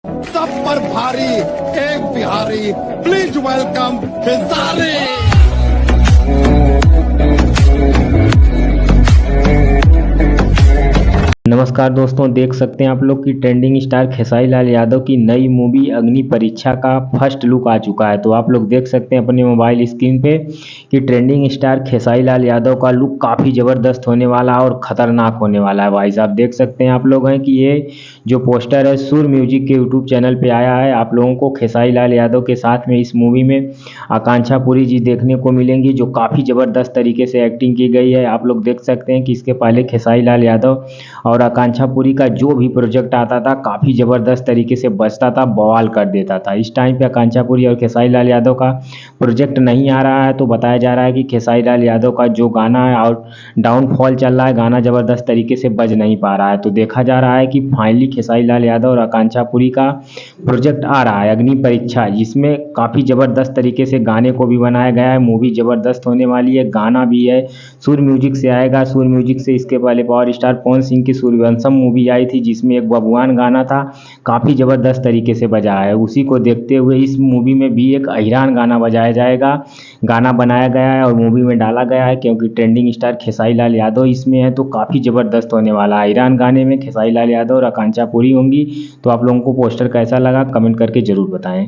सब पर भारी एक बिहारी, प्लीज वेलकम खेसारी। नमस्कार दोस्तों, देख सकते हैं आप लोग की ट्रेंडिंग स्टार खेसारी लाल यादव की नई मूवी अग्नि परीक्षा का फर्स्ट लुक आ चुका है। तो आप लोग देख सकते हैं अपने मोबाइल स्क्रीन पे कि ट्रेंडिंग स्टार खेसारी लाल यादव का लुक काफ़ी ज़बरदस्त होने वाला है और ख़तरनाक होने वाला है। भाई साहब देख सकते हैं आप लोग हैं कि ये जो पोस्टर है सुर म्यूजिक के यूट्यूब चैनल पे आया है। आप लोगों को खेसारी लाल यादव के साथ में इस मूवी में आकांक्षा पुरी जी देखने को मिलेंगी, जो काफ़ी ज़बरदस्त तरीके से एक्टिंग की गई है। आप लोग देख सकते हैं कि इसके पहले खेसारी लाल यादव और आकांक्षा पुरी का जो भी प्रोजेक्ट आता था काफ़ी ज़बरदस्त तरीके से बजता था, बवाल कर देता था। इस टाइम पे आकांक्षा पुरी और खेसारी लाल यादव का प्रोजेक्ट नहीं आ रहा है, तो बताया जा रहा है कि खेसारी लाल यादव का जो गाना है और डाउनफॉल चल रहा है, गाना ज़बरदस्त तरीके से बज नहीं पा रहा है। तो देखा जा रहा है कि फाइनली खेसारी लाल यादव और आकांक्षा पुरी का प्रोजेक्ट आ रहा है अग्नि परीक्षा, जिसमें काफ़ी ज़बरदस्त तरीके से गाने को भी बनाया गया है। मूवी ज़बरदस्त होने वाली है, गाना भी है, सुर म्यूजिक से आएगा। सुर म्यूजिक से इसके पहले पावर स्टार पवन सिंह की सूर्यवंशम मूवी आई थी, जिसमें एक बबुआन गाना था, काफ़ी ज़बरदस्त तरीके से बजा है। उसी को देखते हुए इस मूवी में भी एक अहिरान गाना बजाया जाएगा, गाना बनाया गया है और मूवी में डाला गया है, क्योंकि ट्रेंडिंग स्टार खेसारी लाल यादव इसमें है, तो काफ़ी ज़बरदस्त होने वाला है। अहिरान गाने में खेसारी लाल यादव और आकांक्षा पुरी होंगी। तो आप लोगों को पोस्टर कैसा लगा कमेंट करके ज़रूर बताएं।